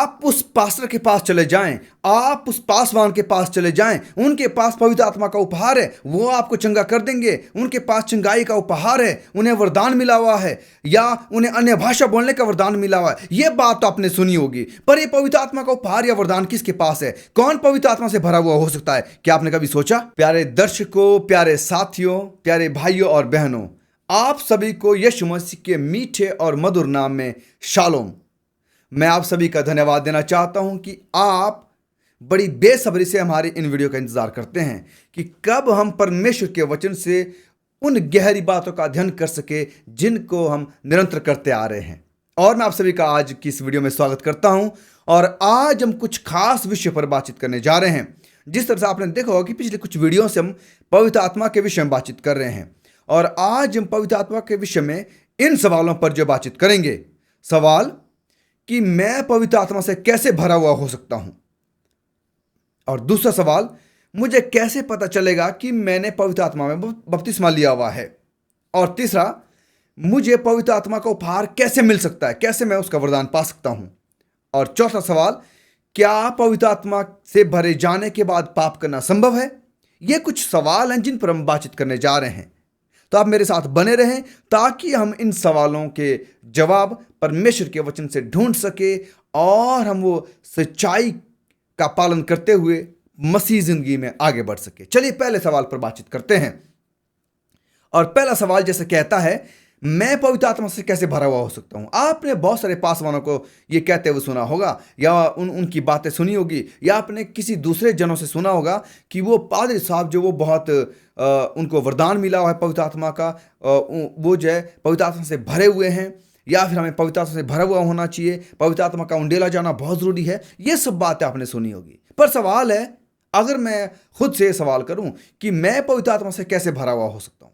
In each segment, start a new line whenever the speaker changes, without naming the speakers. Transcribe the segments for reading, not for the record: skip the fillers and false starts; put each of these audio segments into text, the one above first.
आप उस पास्टर के पास चले जाएं, आप उस पासवान के पास चले जाएं, उनके पास पवित्र आत्मा का उपहार है, वो आपको चंगा कर देंगे। उनके पास चंगाई का उपहार है, उन्हें वरदान मिला हुआ है, या उन्हें अन्य भाषा बोलने का वरदान मिला हुआ है। यह बात तो आपने सुनी होगी, पर यह पवित्र आत्मा का उपहार या वरदान किसके पास है? कौन पवित्र आत्मा से भरा हुआ हो सकता है? क्या आपने कभी सोचा? प्यारे दर्शकों, प्यारे साथियों, प्यारे भाइयों और बहनों, आप सभी को यीशु मसीह के मीठे और मधुर नाम में शालोम। मैं आप सभी का धन्यवाद देना चाहता हूं कि आप बड़ी बेसब्री से हमारी इन वीडियो का इंतजार करते हैं कि कब हम परमेश्वर के वचन से उन गहरी बातों का अध्ययन कर सके जिनको हम निरंतर करते आ रहे हैं। और मैं आप सभी का आज की इस वीडियो में स्वागत करता हूं। और आज हम कुछ खास विषय पर बातचीत करने जा रहे हैं। जिस तरह से आपने देखा होगा कि पिछले कुछ वीडियो से हम पवित्र आत्मा के विषय में बातचीत कर रहे हैं, और आज हम पवित्र आत्मा के विषय में इन सवालों पर जो बातचीत करेंगे। सवाल कि मैं पवित्र आत्मा से कैसे भरा हुआ हो सकता हूं, और दूसरा सवाल, मुझे कैसे पता चलेगा कि मैंने पवित्र आत्मा में बपतिस्मा लिया हुआ है, और तीसरा, मुझे पवित्र आत्मा का उपहार कैसे मिल सकता है, कैसे मैं उसका वरदान पा सकता हूं, और चौथा सवाल, क्या पवित्र आत्मा से भरे जाने के बाद पाप करना संभव है? ये कुछ सवाल हैं जिन पर हम बातचीत करने जा रहे हैं। तो आप मेरे साथ बने रहें ताकि हम इन सवालों के जवाब परमेश्वर के वचन से ढूंढ सके और हम वो सच्चाई का पालन करते हुए मसीह जिंदगी में आगे बढ़ सके। चलिए पहले सवाल पर बातचीत करते हैं। और पहला सवाल जैसे कहता है, मैं पवित्र आत्मा से कैसे भरा हुआ हो सकता हूं? आपने बहुत सारे पासवानों को ये कहते हुए सुना होगा, या उनकी बातें सुनी होगी, या आपने किसी दूसरे जनों से सुना होगा कि वो पादरी साहब जो वो बहुत उनको वरदान मिला हुआ है पवित्र आत्मा का, वो जो है पवित्र आत्मा से भरे हुए हैं, या फिर हमें पवित्र आत्मा से भरा हुआ होना चाहिए, पवित्र आत्मा का उंडेला जाना बहुत जरूरी है। ये सब बातें आपने सुनी होगी। पर सवाल है, अगर मैं खुद से सवाल करूं कि मैं पवित्र आत्मा से कैसे भरा हुआ हो सकता हूं,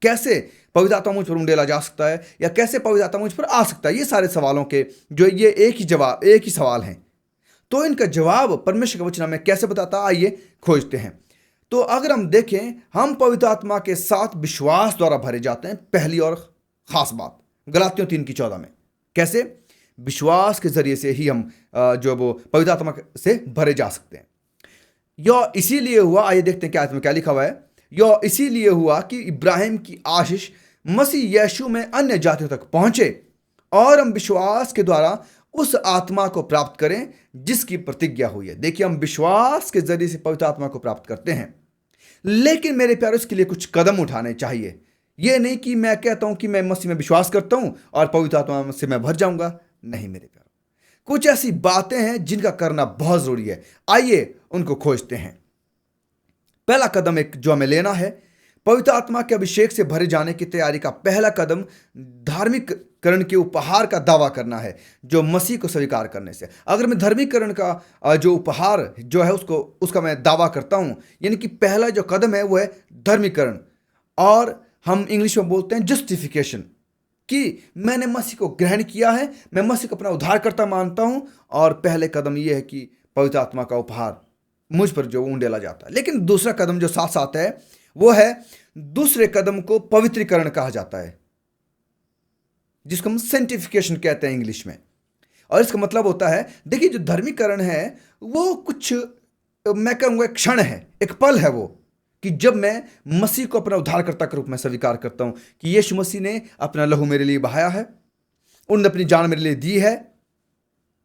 कैसे पवित्र आत्मा मुझ पर उंडेला जा सकता है, या कैसे पवित्र आत्मा मुझ पर आ सकता है, ये सारे सवालों के जो ये एक ही सवाल हैं। तो इनका जवाब परमेश्वर के वचन में कैसे बताता, आइए खोजते हैं। तो अगर हम देखें, हम पवित्र आत्मा के साथ विश्वास द्वारा भरे जाते हैं। पहली और खास बात गलातियों 3:14 में, कैसे? विश्वास के जरिए से ही हम जो वो पवित्र आत्मा से भरे जा सकते हैं। यह इसीलिए हुआ, आइए देखते हैं क्या इसमें क्या लिखा हुआ है। यह इसीलिए हुआ कि इब्राहिम की आशीष मसीह यीशु में अन्य जातियों तक पहुंचे, और हम विश्वास के द्वारा उस आत्मा को प्राप्त करें जिसकी प्रतिज्ञा हुई है। देखिए, हम विश्वास के जरिए से पवित्र आत्मा को प्राप्त करते हैं, लेकिन मेरे प्यारे इसके लिए कुछ कदम उठाने चाहिए। यह नहीं कि मैं कहता हूं कि मैं मसीह में विश्वास करता हूं और पवित्र आत्मा से मैं भर जाऊंगा। नहीं मेरे प्यारे, कुछ ऐसी बातें हैं जिनका करना बहुत जरूरी है। आइए उनको खोजते हैं। पहला कदम एक जो हमें लेना है, पवित्र आत्मा के अभिषेक से भरे जाने की तैयारी का पहला कदम धार्मिककरण के उपहार का दावा करना है, जो मसीह को स्वीकार करने से। अगर मैं धार्मिककरण का जो उपहार जो है उसका मैं दावा करता हूं, यानी कि पहला जो कदम है वो है धार्मिककरण, और हम इंग्लिश में बोलते हैं जस्टिफिकेशन, कि मैंने मसीह को ग्रहण किया है, मैं मसीह को अपना उद्धारकर्ता मानता हूं, और पहले कदम यह है कि पवित्र आत्मा का उपहार मुझ पर जो उंडेला जाता है। लेकिन दूसरा कदम जो साथ साथ है वो है, दूसरे कदम को पवित्रीकरण कहा जाता है, जिसको हम सेंटिफिकेशन कहते हैं इंग्लिश में। और इसका मतलब होता है, देखिए, जो धर्मीकरण है वो कुछ, मैं कहूंगा, एक क्षण है, एक पल है, वो कि जब मैं मसीह को अपना उद्धारकर्ता के रूप में स्वीकार करता हूं कि यीशु मसीह ने अपना लहू मेरे लिए बहाया है, उन्होंने अपनी जान मेरे लिए दी है,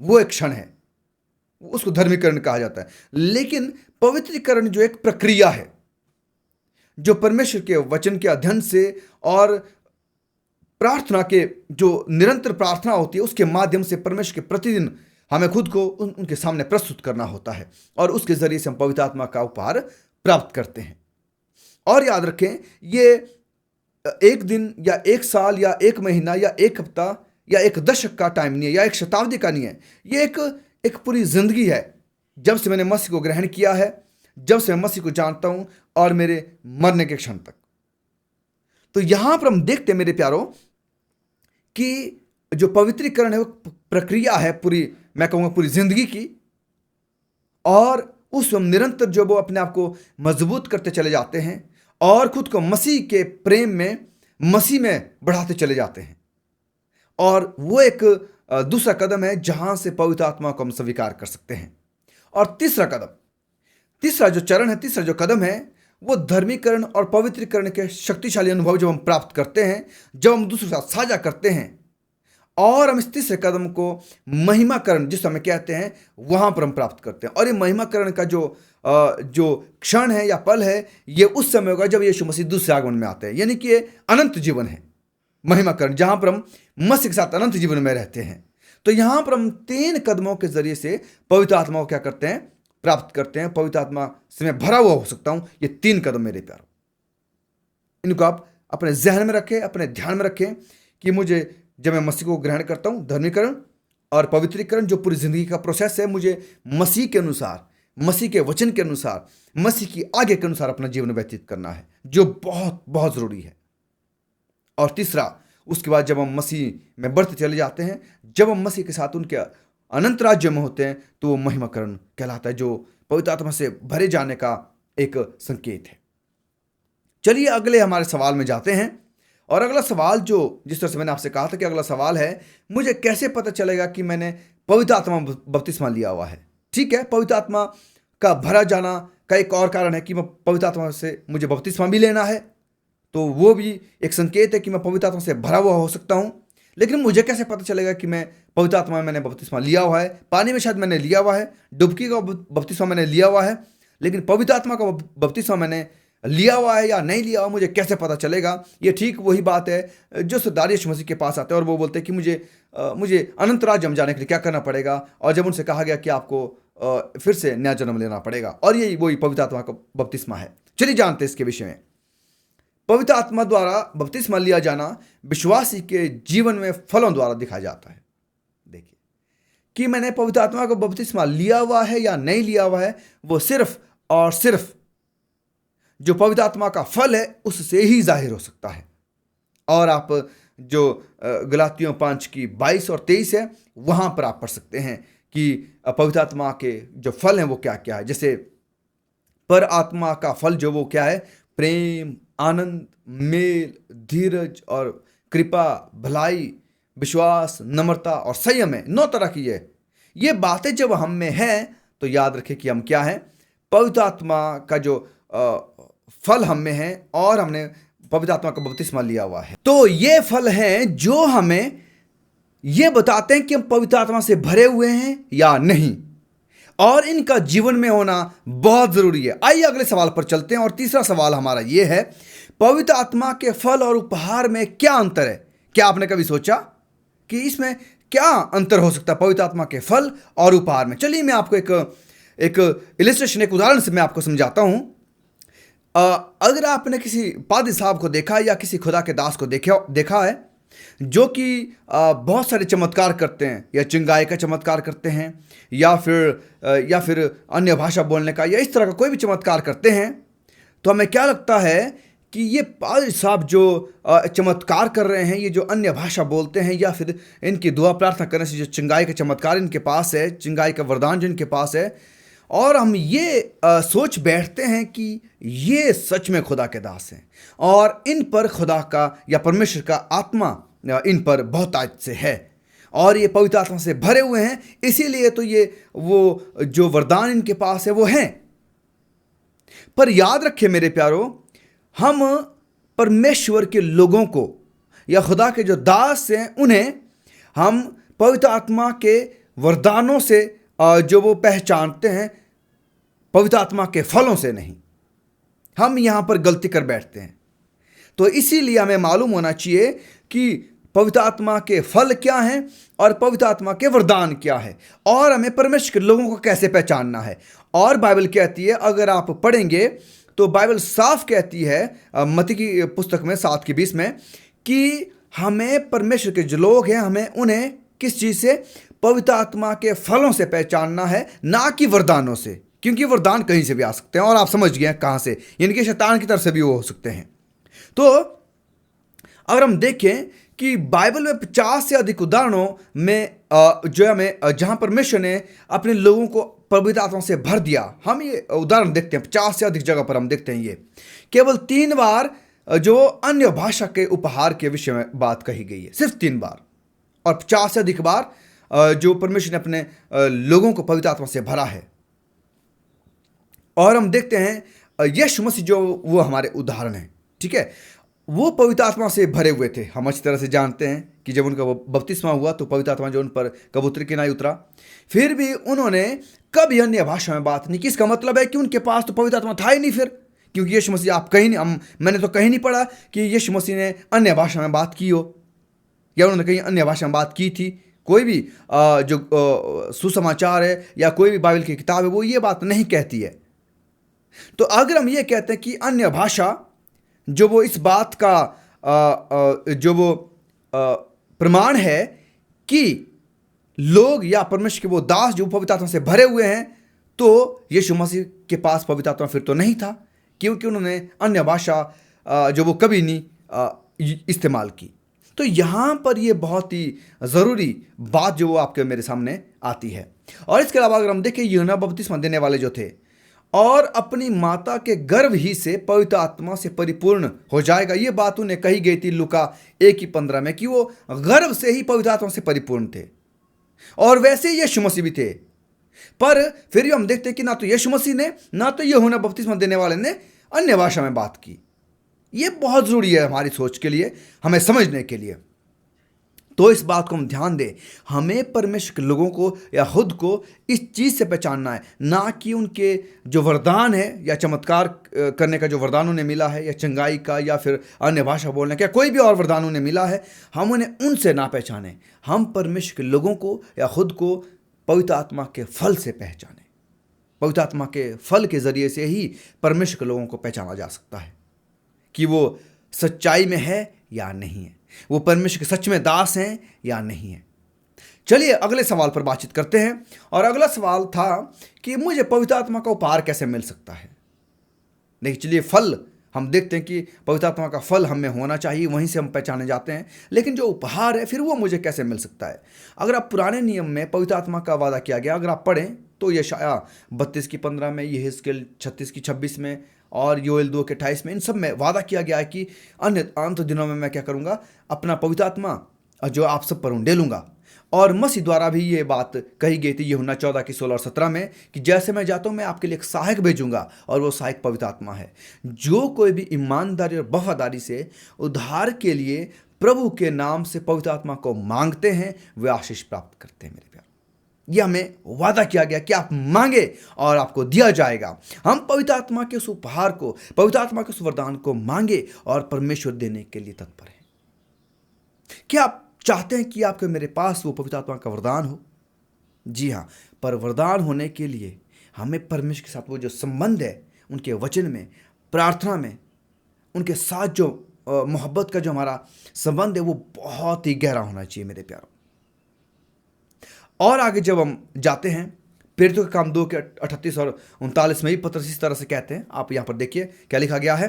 वो एक क्षण है, उसको धर्मीकरण कहा जाता है। लेकिन पवित्रीकरण जो एक प्रक्रिया है, जो परमेश्वर के वचन के अध्ययन से और प्रार्थना के जो निरंतर प्रार्थना होती है उसके माध्यम से परमेश्वर के प्रतिदिन हमें खुद को उनके सामने प्रस्तुत करना होता है, और उसके जरिए से हम पवित्र आत्मा का उपहार प्राप्त करते हैं। और याद रखें, ये एक दिन या एक साल या एक महीना या एक हफ्ता या एक दशक का टाइम नहीं है, या एक शताब्दी का नहीं है। ये एक पूरी जिंदगी है, जब से मैंने मसीह को ग्रहण किया है, जब से मैं मसीह को जानता हूं, और मेरे मरने के क्षण तक। तो यहां पर हम देखते हैं मेरे प्यारों कि जो पवित्रीकरण है वो प्रक्रिया है पूरी, मैं कहूंगा पूरी जिंदगी की, और उस हम निरंतर जो वो अपने आप को मजबूत करते चले जाते हैं, और खुद को मसीह के प्रेम में, मसीह में बढ़ाते चले जाते हैं। और वो एक दूसरा कदम है जहां से पवित्र आत्मा को हम स्वीकार कर सकते हैं। और तीसरा जो चरण है, तीसरा जो कदम है, वो धर्मीकरण और पवित्रीकरण के शक्तिशाली अनुभव जब हम प्राप्त करते हैं, जब हम दूसरों के साथ साझा करते हैं, और हम इस तीसरे कदम को महिमाकरण जिस समय कहते हैं वहां पर हम प्राप्त करते हैं। और ये महिमाकरण का जो क्षण है या पल है, ये उस समय होगा जब यीशु मसीह दूसरे आगमन में आते हैं, यानी कि ये अनंत जीवन है, महिमाकरण, जहां पर हम मसीह के साथ अनंत जीवन में रहते हैं। तो यहां पर हम 3 कदमों के जरिए से पवित्र आत्मा को क्या करते हैं, प्राप्त करते हैं। पवित्र आत्मा से मैं भरा हुआ हो सकता हूं। ये 3 कदम मेरे प्यारों, इनको आप अपने जहन में रखें, अपने ध्यान में रखें कि मुझे जब मैं मसीह को ग्रहण करता हूं, धर्मीकरण और पवित्रीकरण जो पूरी जिंदगी का प्रोसेस है, मुझे मसीह के अनुसार, मसीह के वचन के अनुसार, मसीह की आगे के अनुसार अपना जीवन व्यतीत करना है, जो बहुत बहुत जरूरी है। और तीसरा, उसके बाद जब हम मसीह में बढ़ते चले जाते हैं, जब हम मसीह के साथ उनके अनंत राज्य में होते हैं, तो वो महिमाकरण कहलाता है, जो पवित्र आत्मा से भरे जाने का एक संकेत है। चलिए अगले हमारे सवाल में जाते हैं। और अगला सवाल, जो जिस तरह से मैंने आपसे कहा था कि अगला सवाल है, मुझे कैसे पता चलेगा कि मैंने पवित्र आत्मा बपतिस्मा लिया हुआ है। ठीक है, पवित्र आत्मा का भरा जाना का एक और कारण है कि मैं पवित्र आत्मा से मुझे बपतिस्मा भी लेना है, तो वो भी एक संकेत है कि मैं पवित्र आत्मा से भरा हुआ हो सकता हूं। लेकिन मुझे कैसे पता चलेगा कि मैं पवित्र आत्मा में मैंने बपतिस्मा लिया हुआ है? पानी में शायद मैंने लिया हुआ है, डुबकी का बपतिस्मा मैंने लिया हुआ है, लेकिन पवित्र आत्मा का बपतिस्मा मैंने लिया हुआ है या नहीं लिया हुआ, मुझे कैसे पता चलेगा? ये ठीक वही बात है जो सरदार यीशु मसीह के पास आते हैं और वो बोलते हैं कि मुझे अनंत राज्य में जाने के लिए क्या करना पड़ेगा। और जब उनसे कहा गया कि आपको फिर से नया जन्म लेना पड़ेगा, और यही वही पवित्र आत्मा का बपतिस्मा है। चलिए जानते हैं इसके विषय में। पवित्र आत्मा द्वारा बपतिस्मा लिया जाना विश्वासी के जीवन में फलों द्वारा दिखाया जाता है। देखिए कि मैंने पवित्र आत्मा का बपतिस्मा लिया हुआ है या नहीं लिया हुआ है, वो सिर्फ और सिर्फ जो पवित्र आत्मा का फल है उससे ही जाहिर हो सकता है। और आप जो गलातियों 5 की 22 और 23 है, वहां पर आप पढ़ सकते हैं कि पवित्र आत्मा के जो फल हैं वो क्या क्या है। जैसे पर आत्मा का फल जो वो क्या है, प्रेम, आनंद, मेल, धीरज और कृपा, भलाई, विश्वास, नम्रता और संयम है। 9 तरह की ये बातें जब हम में हैं, तो याद रखें कि हम क्या हैं, पवित्र आत्मा का जो फल हम में है और हमने पवित्र आत्मा का बपतिस्मा लिया हुआ है। तो ये फल हैं जो हमें ये बताते हैं कि हम पवित्र आत्मा से भरे हुए हैं या नहीं, और इनका जीवन में होना बहुत जरूरी है। आइए अगले सवाल पर चलते हैं। और तीसरा सवाल हमारा ये है, पवित्र आत्मा के फल और उपहार में क्या अंतर है? क्या आपने कभी सोचा कि इसमें क्या अंतर हो सकता है पवित्र आत्मा के फल और उपहार में? चलिए मैं आपको एक इलिस्ट्रेशन, एक उदाहरण से मैं आपको समझाता हूं। अगर आपने किसी पादरी साहब को देखा या किसी खुदा के दास को देखा है जो कि बहुत सारे चमत्कार करते हैं, या चिंगाई का चमत्कार करते हैं, या फिर अन्य भाषा बोलने का, या इस तरह का कोई भी चमत्कार करते हैं, तो हमें क्या लगता है कि ये पादरी साहब जो चमत्कार कर रहे हैं, ये जो अन्य भाषा बोलते हैं, या फिर इनकी दुआ प्रार्थना करने से जो चिंगाई का चमत्कार इनके पास है, चिंगाई का वरदान जो इनके पास है, और हम ये सोच बैठते हैं कि ये सच में खुदा के दास हैं और इन पर खुदा का या परमेश्वर का आत्मा इन पर बहुत ताकत से है और ये पवित्र आत्मा से भरे हुए हैं, इसीलिए तो ये वो जो वरदान इनके पास है वो हैं। पर याद रखें मेरे प्यारो, हम परमेश्वर के लोगों को या खुदा के जो दास हैं उन्हें हम पवित्र आत्मा के वरदानों से जो वो पहचानते हैं, पवित्र आत्मा के फलों से नहीं। हम यहां पर गलती कर बैठते हैं। तो इसीलिए हमें मालूम होना चाहिए कि पवित्र आत्मा के फल क्या हैं और पवित्र आत्मा के वरदान क्या है, और हमें परमेश्वर के लोगों को कैसे पहचानना है। और बाइबल कहती है, अगर आप पढ़ेंगे तो बाइबल साफ कहती है मत्ती की पुस्तक में 7:20 में कि हमें परमेश्वर के जो लोग हैं, हमें उन्हें किस चीज से, पवित्र आत्मा के फलों से पहचानना है, ना कि वरदानों से, क्योंकि वरदान कहीं से भी आ सकते हैं और आप समझ गए कहां से, यानी कि शैतान की तरफ से भी वो हो सकते हैं। तो अगर हम देखें कि बाइबल में 50 से अधिक उदाहरणों में जो हमें जहां परमेश्वर ने अपने लोगों को पवित्र आत्मा से भर दिया, हम ये उदाहरण देखते हैं 50 से अधिक जगह पर हम देखते हैं। ये केवल 3 बार जो अन्य भाषा के उपहार के विषय में बात कही गई है, सिर्फ 3 बार। और 50 से अधिक बार जो परमेश्वर ने अपने लोगों को पवित्र आत्मा से भरा है। और हम देखते हैं यीशु मसीह जो वो हमारे उदाहरण हैं, ठीक है, वो पवित्र आत्मा से भरे हुए थे। हम अच्छी तरह से जानते हैं कि जब उनका बपतिस्मा हुआ तो पवित्र आत्मा जो उन पर कबूतर की नाई उतरा। फिर भी उन्होंने कभी अन्य भाषा में बात नहीं की। इसका मतलब है कि उनके पास तो पवित्र आत्मा था ही नहीं फिर, क्योंकि यीशु मसीह आप कहीं नहीं, मैंने तो कहीं नहीं पढ़ा कि यीशु मसीह ने अन्य भाषा में बात की हो या उन्होंने कहीं अन्य भाषा में बात की थी। कोई भी जो सुसमाचार है या कोई भी बाइबल की किताब है वो ये बात नहीं कहती है। तो अगर हम ये कहते हैं कि अन्य भाषा जो वो इस बात का जो वो प्रमाण है कि लोग या परमेश्वर के वो दास जो पवित्र आत्मा से भरे हुए हैं, तो यीशु मसीह के पास पवित्र आत्मा फिर तो नहीं था, क्योंकि उन्होंने अन्य भाषा जो वो कभी नहीं इस्तेमाल की। तो यहाँ पर ये बहुत ही ज़रूरी बात जो वो आपके मेरे सामने आती है। और इसके अलावा अगर हम देखें, यूहन्ना बपतिस्मा देने वाले जो थे और अपनी माता के गर्भ ही से पवित्र आत्मा से परिपूर्ण हो जाएगा, ये बात उन्हें कही गई थी लूका 1:15 में, कि वो गर्भ से ही पवित्र आत्मा से परिपूर्ण थे। और वैसे ही यीशु मसीह भी थे। पर फिर भी हम देखते हैं कि ना तो यीशु मसीह ने ना तो यूहन्ना बपतिस्मा देने वाले ने अन्य भाषा में बात की। ये बहुत ज़रूरी है हमारी सोच के लिए, हमें समझने के लिए। तो इस बात को हम ध्यान दें, हमें परमेश्वर के लोगों को या खुद को इस चीज़ से पहचानना है, ना कि उनके जो वरदान है या चमत्कार करने का जो वरदान उन्हें मिला है या चंगाई का या फिर अन्य भाषा बोलने का, कोई भी और वरदान उन्हें मिला है, हम उन्हें उनसे ना पहचानें। हम परमेश्वर के लोगों को या खुद को पवित्र आत्मा के फल से पहचानें। पवित्र आत्मा के फल के ज़रिए से ही परमेश्वर के लोगों को पहचाना जा सकता है कि वो सच्चाई में है या नहीं है, वो परमेश्वर के सच में दास हैं या नहीं है। चलिए अगले सवाल पर बातचीत करते हैं। और अगला सवाल था कि मुझे पवित्र आत्मा का उपहार कैसे मिल सकता है। देखिए, चलिए फल हम देखते हैं कि पवित्र आत्मा का फल हमें होना चाहिए, वहीं से हम पहचाने जाते हैं। लेकिन जो उपहार है फिर वो मुझे कैसे मिल सकता है। अगर आप पुराने नियम में पवित्र आत्मा का वादा किया गया अगर आप पढ़ें तो यशायाह 32:15 में, यहेजकेल 36:26 में और योएल 2:28 में, इन सब में वादा किया गया है कि अन्य अंत दिनों में मैं क्या करूँगा, अपना पवित्र आत्मा जो आप सब पर उंडेलूंगा। और मसीह द्वारा भी ये बात कही गई थी यूहन्ना 14:16 और 17 में कि जैसे मैं जाता हूँ मैं आपके लिए एक सहायक भेजूंगा, और वो सहायक पवित्र आत्मा है। जो कोई भी ईमानदारी और वफादारी से उद्धार के लिए प्रभु के नाम से पवित्र आत्मा को मांगते हैं वे आशीष प्राप्त करते हैं। मेरे प्यार, यह हमें वादा किया गया कि आप मांगे और आपको दिया जाएगा। हम पवित्र आत्मा के उस उपहार को, पवित्र आत्मा के उस वरदान को मांगे और परमेश्वर देने के लिए तत्पर है। क्या आप चाहते हैं कि आपके मेरे पास वो पवित्र आत्मा का वरदान हो? जी हाँ, पर वरदान होने के लिए हमें परमेश्वर के साथ वो जो संबंध है, उनके वचन में, प्रार्थना में, उनके साथ जो मोहब्बत का जो हमारा संबंध है वो बहुत ही गहरा होना चाहिए मेरे प्यारों। और आगे जब हम जाते हैं प्रेरितों के काम 2:38 और 39 में भी पतरस इस तरह से कहते हैं। आप यहां पर देखिए क्या लिखा गया है।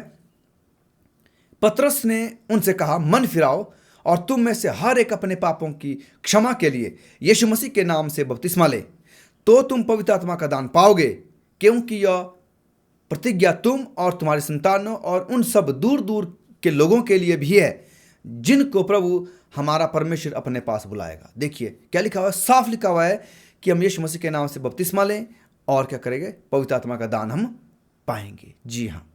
पतरस ने उनसे कहा, मन फिराओ और तुम में से हर एक अपने पापों की क्षमा के लिए यीशु मसीह के नाम से बपतिस्मा ले, तो तुम पवित्र आत्मा का दान पाओगे, क्योंकि यह प्रतिज्ञा तुम और तुम्हारी संतानों और उन सब दूर दूर के लोगों के लिए भी है जिनको प्रभु हमारा परमेश्वर अपने पास बुलाएगा। देखिए क्या लिखा हुआ है, साफ लिखा हुआ है कि हम यीशु मसीह के नाम से बपतिस्मा लें और क्या करेंगे, पवित्र आत्मा का दान हम पाएंगे। जी हाँ,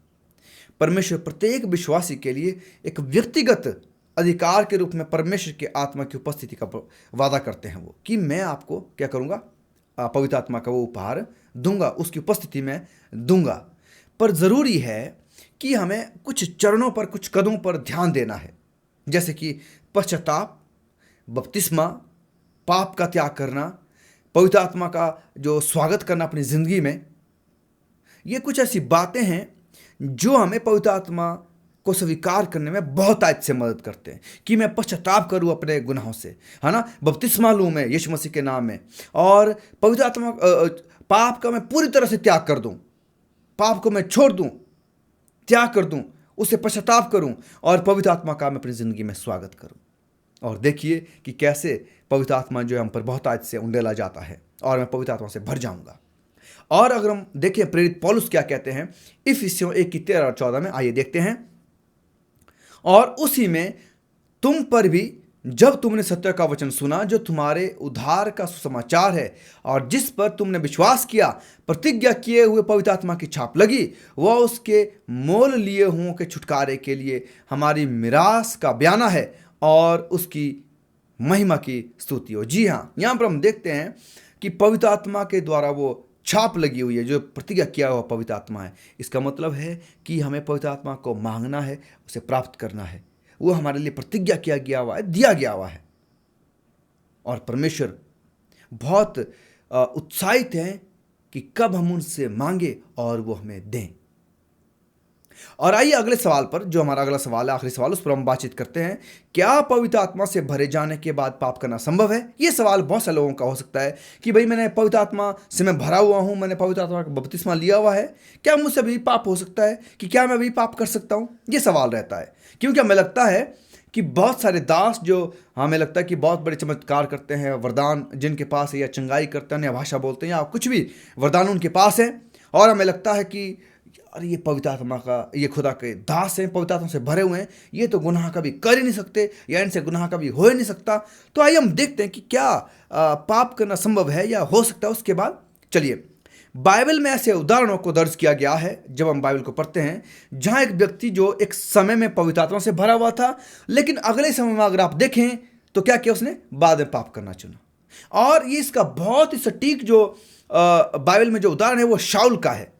परमेश्वर प्रत्येक विश्वासी के लिए एक व्यक्तिगत अधिकार के रूप में परमेश्वर के आत्मा की उपस्थिति का वादा करते हैं वो, कि मैं आपको क्या करूँगा, पवित्र आत्मा का वो उपहार दूंगा, उसकी उपस्थिति में दूंगा। पर ज़रूरी है कि हमें कुछ चरणों पर, कुछ कदमों पर ध्यान देना है, जैसे कि पश्चाताप, बपतिस्मा, पाप का त्याग करना, पवित्र आत्मा का जो स्वागत करना अपनी ज़िंदगी में। ये कुछ ऐसी बातें हैं जो हमें पवित्र आत्मा को स्वीकार करने में बहुत आज से मदद करते हैं कि मैं पश्चाताप करूं अपने गुनाहों से, है ना, बपतिस्मा लूं मैं यीशु मसीह के नाम में, और पवित्र आत्मा पाप का मैं पूरी तरह से त्याग कर दूं, पाप को मैं छोड़ दूं, त्याग कर दूं, उससे पश्चाताप करूं और पवित्र आत्मा का मैं अपनी ज़िंदगी में स्वागत करूं। और देखिए कि कैसे पवित्र आत्मा जो है हम पर बहुत आज से उंडेला जाता है और मैं पवित्र आत्मा से भर जाऊंगा। और अगर हम देखें प्रेरित पौलुस क्या कहते हैं इफिसियों 1:13 और 14 में, आइए देखते हैं। और उसी में तुम पर भी जब तुमने सत्य का वचन सुना जो तुम्हारे उद्धार का सुसमाचार है और जिस पर तुमने विश्वास किया, प्रतिज्ञा किए हुए पवित्र आत्मा की छाप लगी, वह उसके मोल लिए हुओं के छुटकारे के लिए हमारी मिरास का बयाना है और उसकी महिमा की स्तुति हो। जी हाँ, यहाँ पर हम देखते हैं कि पवित्र आत्मा के द्वारा वो छाप लगी हुई है, जो प्रतिज्ञा किया हुआ पवित्र आत्मा है। इसका मतलब है कि हमें पवित्र आत्मा को मांगना है, उसे प्राप्त करना है। वो हमारे लिए प्रतिज्ञा किया गया हुआ है, दिया गया हुआ है। और परमेश्वर बहुत उत्साहित हैं कि कब हम उनसे मांगे और वो हमें दें। और आइए अगले सवाल पर, जो हमारा अगला सवाल है, आखिरी सवाल, उस पर हम बातचीत करते हैं। क्या पवित्र आत्मा से भरे जाने के बाद पाप करना संभव है? ये सवाल बहुत से लोगों का हो सकता है कि भाई मैंने पवित्र आत्मा से मैं भरा हुआ हूं, मैंने पवित्र आत्मा का बपतिस्मा लिया हुआ है, क्या मुझसे भी पाप हो सकता है? कि क्या मैं भी पाप कर सकता हूं? ये सवाल रहता है, क्योंकि हमें लगता है कि बहुत सारे दास जो हमें लगता है कि बहुत बड़े चमत्कार करते हैं, वरदान जिनके पास है, या चंगाई करते हैं, या भाषा बोलते हैं, या कुछ भी वरदान उनके पास है, और हमें लगता है कि अरे ये पवित्र आत्मा का, ये खुदा के दास हैं, पवित्र आत्मा से भरे हुए हैं, ये तो गुनाह कभी कर ही नहीं सकते, या इनसे गुनाह कभी हो ही नहीं सकता। तो आइए हम देखते हैं कि क्या पाप करना संभव है या हो सकता है। उसके बाद चलिए, बाइबल में ऐसे उदाहरणों को दर्ज किया गया है जब हम बाइबल को पढ़ते हैं, जहां एक व्यक्ति जो एक समय में पवित्र आत्मा से भरा हुआ था, लेकिन अगले समय में अगर आप देखें तो क्या किया उसने? बाद में पाप करना चुना। और ये इसका बहुत ही सटीक जो बाइबल में जो उदाहरण है वो शाऊल का है।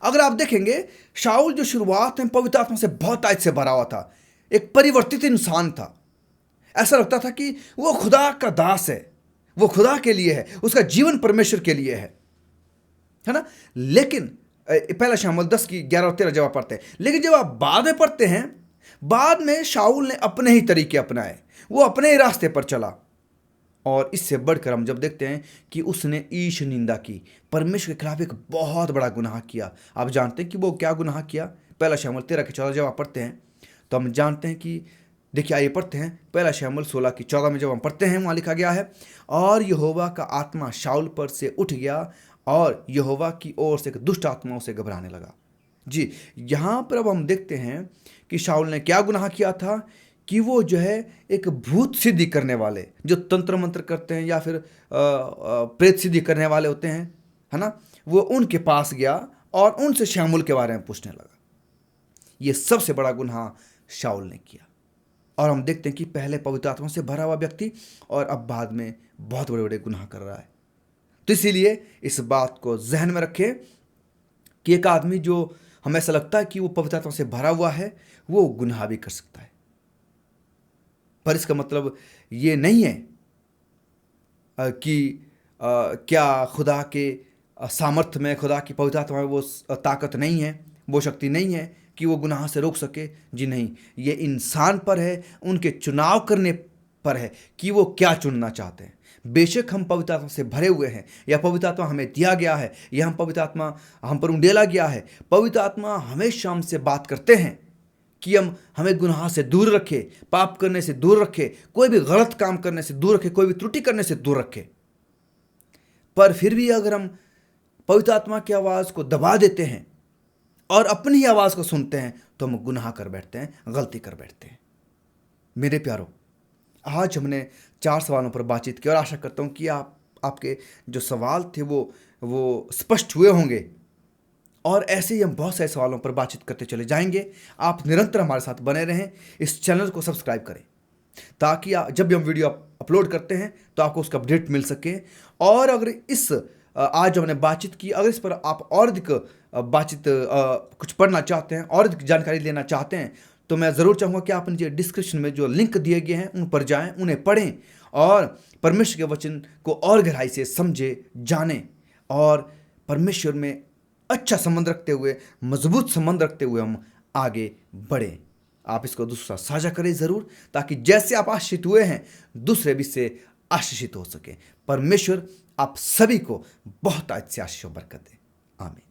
अगर आप देखेंगे, शाऊल जो शुरुआत में पवित्र आत्मा से बहुत ताकत से भरा हुआ था, एक परिवर्तित इंसान था। ऐसा लगता था कि वो खुदा का दास है, वो खुदा के लिए है, उसका जीवन परमेश्वर के लिए है ना। लेकिन पहला शमूएल 10 की 11 और 13 जब आप पढ़ते हैं, लेकिन जब आप बाद में पढ़ते हैं, बाद में शाऊल ने अपने ही तरीके अपनाए, वो अपने ही रास्ते पर चला। और इससे बढ़कर हम जब देखते हैं कि उसने ईश निंदा की, परमेश्वर के खिलाफ एक बहुत बड़ा गुनाह किया। आप जानते हैं कि वो क्या गुनाह किया? पहला शमूएल 13 की 14 जब आप पढ़ते हैं तो हम जानते हैं कि, देखिए आइए पढ़ते हैं, पहला शमूएल 16 की 14 में जब हम पढ़ते हैं, वहाँ लिखा गया है, और यहोवा का आत्मा शाऊल पर से उठ गया और यहोवा की ओर से एक दुष्ट आत्मा उसे घबराने लगा। जी, यहाँ पर अब हम देखते हैं कि शाऊल ने क्या गुनाह किया था कि वो जो है एक भूत सिद्धि करने वाले, जो तंत्र मंत्र करते हैं या फिर प्रेत सिद्धि करने वाले होते हैं, है ना, वो उनके पास गया और उनसे शाऊल के बारे में पूछने लगा। ये सबसे बड़ा गुनाह शाऊल ने किया। और हम देखते हैं कि पहले पवित्र आत्मा से भरा हुआ व्यक्ति और अब बाद में बहुत बड़े बड़े गुनाह कर रहा है। तो इसीलिए इस बात को जहन में रखें कि एक आदमी जो हमें ऐसा लगता है कि वो पवित्र आत्मा से भरा हुआ है, वो गुनाह भी कर सकता है। पर इसका मतलब ये नहीं है कि क्या खुदा के सामर्थ्य में, खुदा की पवित्र आत्मा में वो ताकत नहीं है, वो शक्ति नहीं है कि वो गुनाह से रोक सके। जी नहीं, ये इंसान पर है, उनके चुनाव करने पर है कि वो क्या चुनना चाहते हैं। बेशक हम पवित्र आत्मा से भरे हुए हैं, या पवित्र आत्मा हमें दिया गया है, या हम पवित्र आत्मा हम पर उंडेला गया है, पवित्र आत्मा हमेशा हमसे बात करते हैं कि हमें गुनाह से दूर रखे, पाप करने से दूर रखे, कोई भी गलत काम करने से दूर रखे, कोई भी त्रुटि करने से दूर रखे। पर फिर भी अगर हम पवित्र आत्मा की आवाज़ को दबा देते हैं और अपनी ही आवाज़ को सुनते हैं, तो हम गुनाह कर बैठते हैं, गलती कर बैठते हैं। मेरे प्यारों, आज हमने 4 सवालों पर बातचीत की और आशा करता हूँ कि आपके जो सवाल थे वो स्पष्ट हुए होंगे। और ऐसे ही हम बहुत सारे सवालों पर बातचीत करते चले जाएंगे। आप निरंतर हमारे साथ बने रहें, इस चैनल को सब्सक्राइब करें ताकि जब भी हम वीडियो अपलोड करते हैं तो आपको उसका अपडेट मिल सके। और अगर आज जो हमने बातचीत की, अगर इस पर आप और अधिक बातचीत कुछ पढ़ना चाहते हैं और अधिक जानकारी लेना चाहते हैं, तो मैं ज़रूर चाहूँगा कि आप नीचे डिस्क्रिप्शन में जो लिंक दिए गए हैं उन पर जाएं, उन्हें पढ़ें और परमेश्वर के वचन को और गहराई से समझे, जानें और परमेश्वर में अच्छा संबंध रखते हुए, मजबूत संबंध रखते हुए हम आगे बढ़ें। आप इसको दूसरा साझा करें ज़रूर, ताकि जैसे आप आशीषित हुए हैं दूसरे भी इससे आशीषित हो सके। परमेश्वर आप सभी को बहुत अच्छी आशीष और बरकत दे। आमीन।